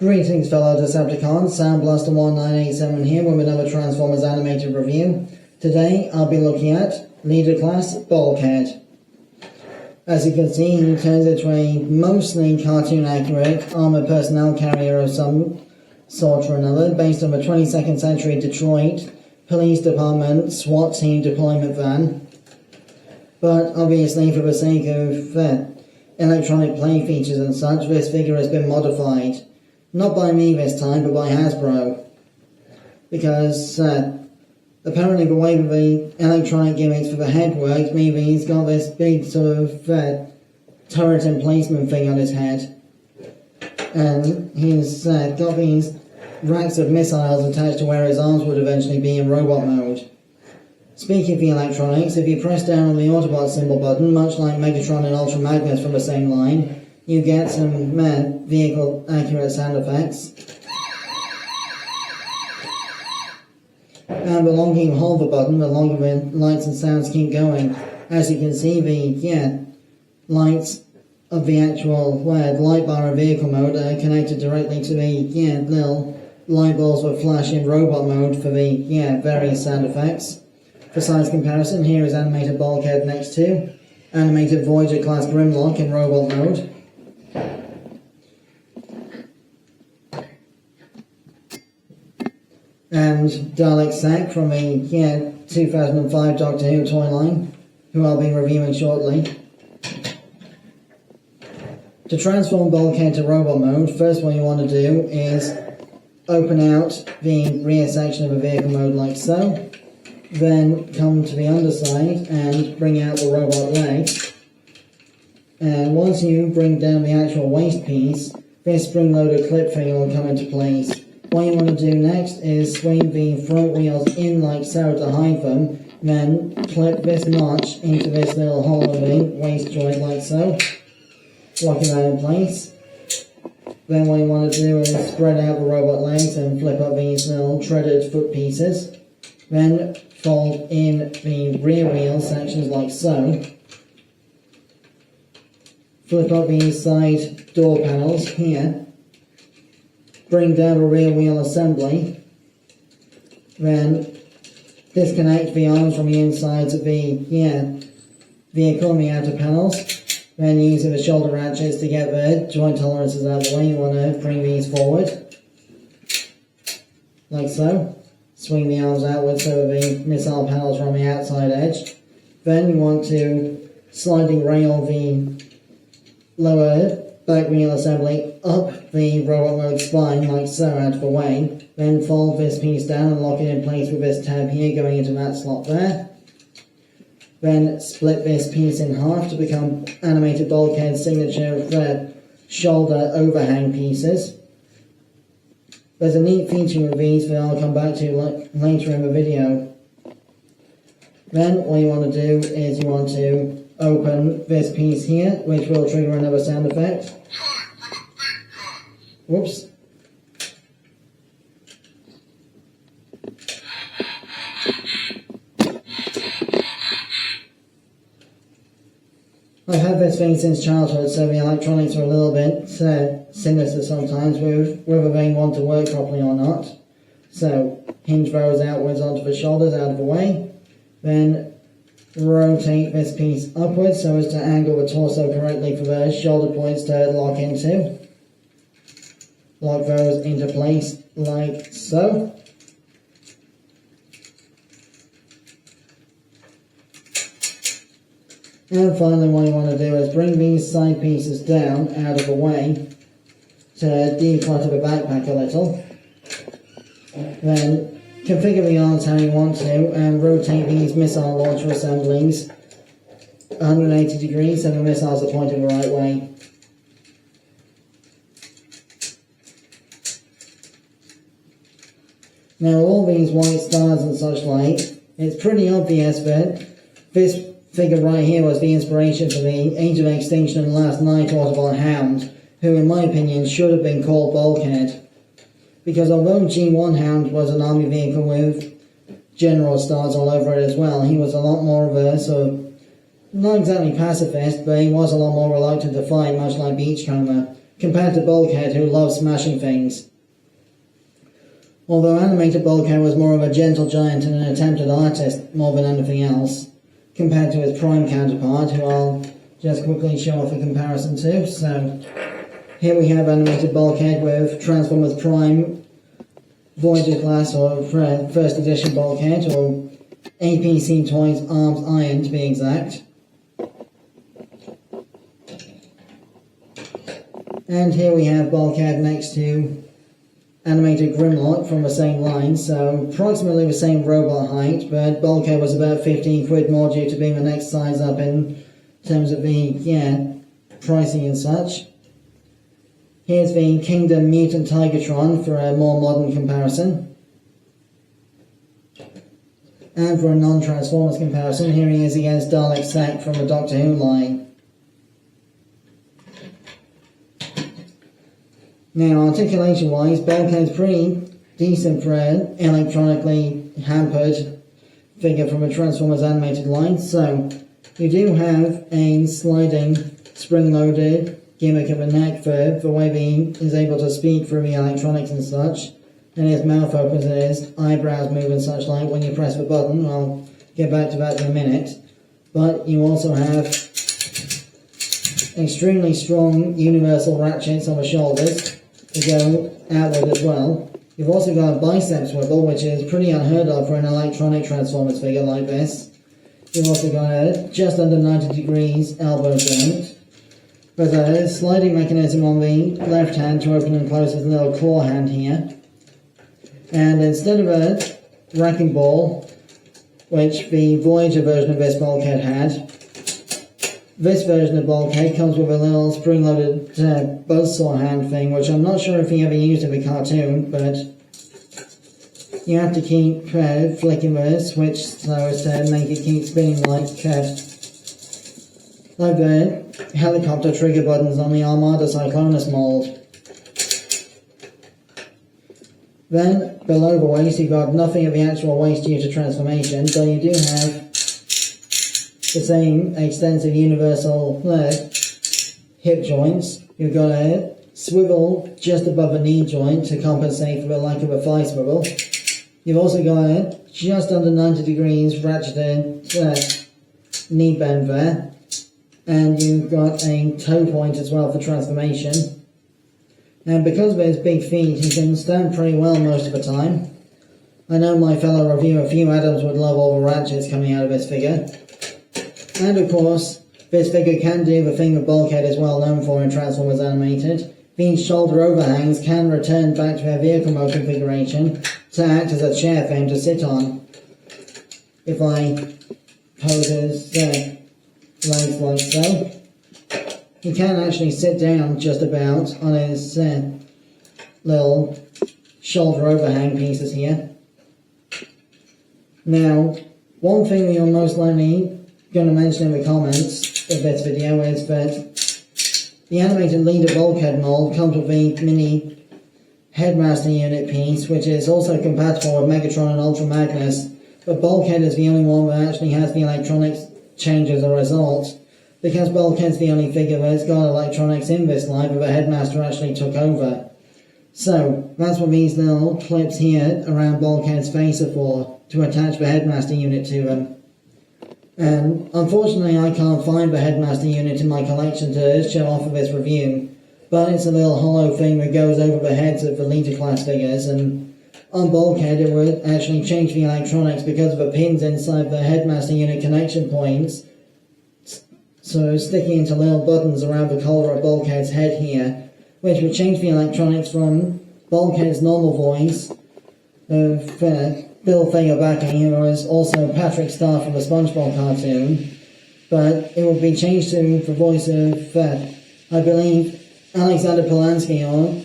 Greetings fellow Decepticons, Soundblaster1987 here with another Transformers animated review. Today I'll be looking at Leader Class Bulkhead. As you can see, he turns into a mostly cartoon accurate armoured personnel carrier of some sort or another, based on the 22nd century Detroit Police Department SWAT team deployment van. But obviously for the sake of electronic play features and such, this figure has been modified. Not by me this time, but by Hasbro. Because apparently the way the electronic gimmicks for the head worked, maybe he's got this big sort of turret emplacement thing on his head. And he's got these racks of missiles attached to where his arms would eventually be in robot mode. Speaking of the electronics, if you press down on the Autobot symbol button, much like Megatron and Ultra Magnus from the same line, you get some vehicle accurate sound effects. And the longer you hold the button, the longer the lights and sounds keep going. As you can see, the lights of the actual light bar in vehicle mode are connected directly to the little light bulbs that flash in robot mode for the various sound effects. For size comparison, here is animated Bulkhead next to animated Voyager class Grimlock in robot mode. And Dalek Sack from the 2005 Doctor Who toy line, who I'll be reviewing shortly. To transform Bulkhead to robot mode, first what you want to do is open out the rear section of the vehicle mode like so, then come to the underside and bring out the robot leg. And once you bring down the actual waist piece, this spring-loaded clip thing will come into place. What you want to do next is swing the front wheels in like so to hide them, then clip this notch into this little hole in the waist joint like so, locking that in place. Then what you want to do is spread out the robot legs and flip up these little treaded foot pieces. Then fold in the rear wheel sections like so. Flip up these side door panels here. Bring down the rear wheel assembly, then disconnect the arms from the insides of the vehicle and the outer panels, then using the shoulder ratchets to get the joint tolerances out of the way, you want to bring these forward, like so. Swing the arms outwards so that the missile panels are on the outside edge. Then you want to sliding rail the lower back wheel assembly up the robot mode spine like so out of the way, then fold this piece down and lock it in place with this tab here going into that slot there. Then split this piece in half to become animated Bulkhead signature shoulder overhang pieces. There's a neat feature with these that I'll come back to later in the video. Then what you want to do is you want to open this piece here, which will trigger another sound effect. Whoops. I've had this thing since childhood, so the electronics are a little bit sinister sometimes with whether they want to work properly or not. So, hinge those outwards onto the shoulders out of the way, then rotate this piece upwards so as to angle the torso correctly for the shoulder points to lock into. Lock those into place like so. And finally what you want to do is bring these side pieces down out of the way to declutter the backpack a little. Then configure the arms how you want to and rotate these missile launcher assemblies 180 degrees so the missiles are pointed the right way. Now all these white stars and such like, it's pretty obvious that this figure right here was the inspiration for the Age of Extinction and Last Night Autobot Hound, who in my opinion should have been called Bulkhead. Because although G1 Hound was an army vehicle with general stars all over it as well, he was a lot more of a sort of, not exactly pacifist, but he was a lot more reluctant to fight, much like Beachcomber. compared to Bulkhead, who loves smashing things. Although animated Bulkhead was more of a gentle giant and an attempted artist more than anything else, compared to his Prime counterpart, who I'll just quickly show off a comparison to. So, here we have animated Bulkhead with Transformers Prime, Voyager class, or first edition Bulkhead, or APC Toys Arms Iron to be exact. And here we have Bulkhead next to animated Grimlock from the same line, so approximately the same robot height, but Bulkhead was about 15 quid more due to being the next size up in terms of the, pricing and such. Here's the Kingdom Mutant Tigatron for a more modern comparison. And for a non-Transformers comparison, here he is against Dalek Sack from the Doctor Who line. Now, articulation-wise, Bulkhead's pretty decent for an electronically hampered figure from a Transformers animated line. So, you do have a sliding, spring-loaded gimmick of a neck for the way he is able to speak through the electronics and such. And his mouth opens and his eyebrows move and such like when you press the button. I'll get back to that in a minute. But you also have extremely strong universal ratchets on the shoulders to go outward as well. You've also got a bicep swivel, which is pretty unheard of for an electronic Transformers figure like this. You've also got a just under 90 degrees elbow joint, with a sliding mechanism on the left hand to open and close his little claw hand here. And instead of a wrecking ball, which the Voyager version of this Bulkhead had, this version of Bulkhead comes with a little spring-loaded buzzsaw hand thing, which I'm not sure if he ever used in the cartoon, but you have to keep flicking the switch so as to make it keep spinning like the helicopter trigger buttons on the Armada Cyclonus mold. Then, below the waist, you've got nothing at the actual waist due to transformation, but you do have the same extensive universal hip joints. You've got a swivel just above the knee joint to compensate for the lack of a thigh swivel. You've also got a just under 90 degrees ratcheted knee bend there. And you've got a toe point as well for transformation. And because of his big feet, he can stand pretty well most of the time. I know my fellow reviewer, Few Adams, would love all the ratchets coming out of this figure. And of course, this figure can do the thing that Bulkhead is well known for in Transformers Animated. These shoulder overhangs can return back to their vehicle mode configuration to act as a chair for him to sit on. If I pose his legs like so, he can actually sit down just about on his little shoulder overhang pieces here. Now, one thing that you're most likely going to mention in the comments of this video is that the animated leader Bulkhead mold comes with a mini Headmaster Unit piece, which is also compatible with Megatron and Ultra Magnus, but Bulkhead is the only one that actually has the electronics change as a result, because Bulkhead's the only figure that's got electronics in this line that the Headmaster actually took over. So, that's what these little clips here around Bulkhead's face are for, to attach the Headmaster Unit to them. And unfortunately I can't find the Headmaster Unit in my collection to show off of this review, but it's a little hollow thing that goes over the heads of the leader class figures, and on Bulkhead it would actually change the electronics because of the pins inside the Headmaster Unit connection points, so sticking into little buttons around the collar of Bulkhead's head here, which would change the electronics from Bulkhead's normal voice of Bill Fager-Backing, who was also Patrick Star from the SpongeBob cartoon, but it would be changed to the voice of, I believe, Alexander Polanski or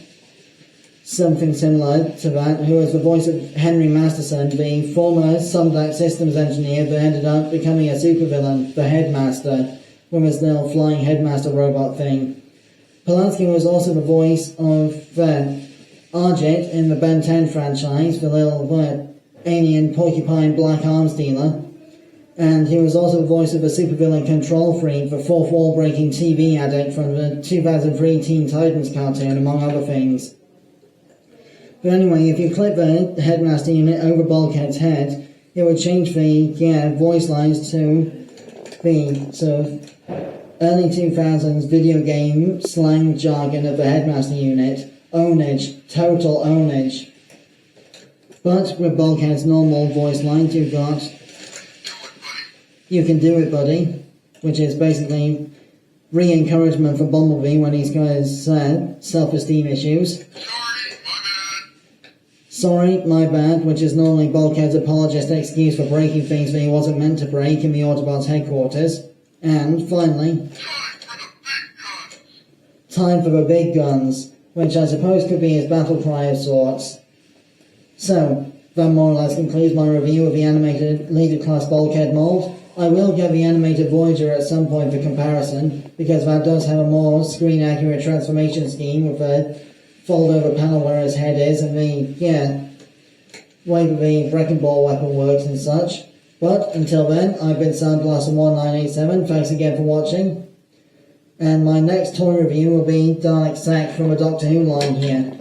something similar to that, who was the voice of Henry Masterson, the former Sundac systems engineer that ended up becoming a supervillain, the Headmaster, with his little flying Headmaster robot thing. Polanski was also the voice of Arjet in the Ben 10 franchise, the little alien porcupine black arms dealer. And he was also the voice of a supervillain Control Freak, the fourth wall-breaking TV addict from the 2003 Teen Titans cartoon, among other things. But anyway, if you click the Headmaster Unit over Bulkhead's head, it would change the voice lines to the sort of early 2000s video game slang jargon of the Headmaster Unit. Ownage, total ownage. But with Bulkhead's normal voice lines, you've got "You can do it, buddy," which is basically re-encouragement for Bumblebee when he's got his self-esteem issues. "Sorry, my bad," which is normally Bulkhead's apologist excuse for breaking things that he wasn't meant to break in the Autobots headquarters. And finally, "Time for the big guns," which I suppose could be his battle cry of sorts. So, that more or less concludes my review of the animated Leader Class Bulkhead mold. I will get the animated Voyager at some point for comparison, because that does have a more screen-accurate transformation scheme with a fold-over panel where his head is, and the, way that the Wrecking Ball weapon works and such. But, until then, I've been Sandblaster1987, thanks again for watching. And my next toy review will be Dalek Sack from a Doctor Who line here.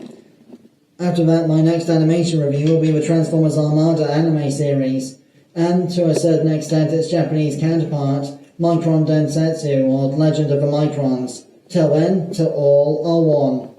After that, my next animation review will be the Transformers Armada anime series, and to a certain extent its Japanese counterpart, Micron Densetsu, or Legend of the Microns. Till then, to all are one.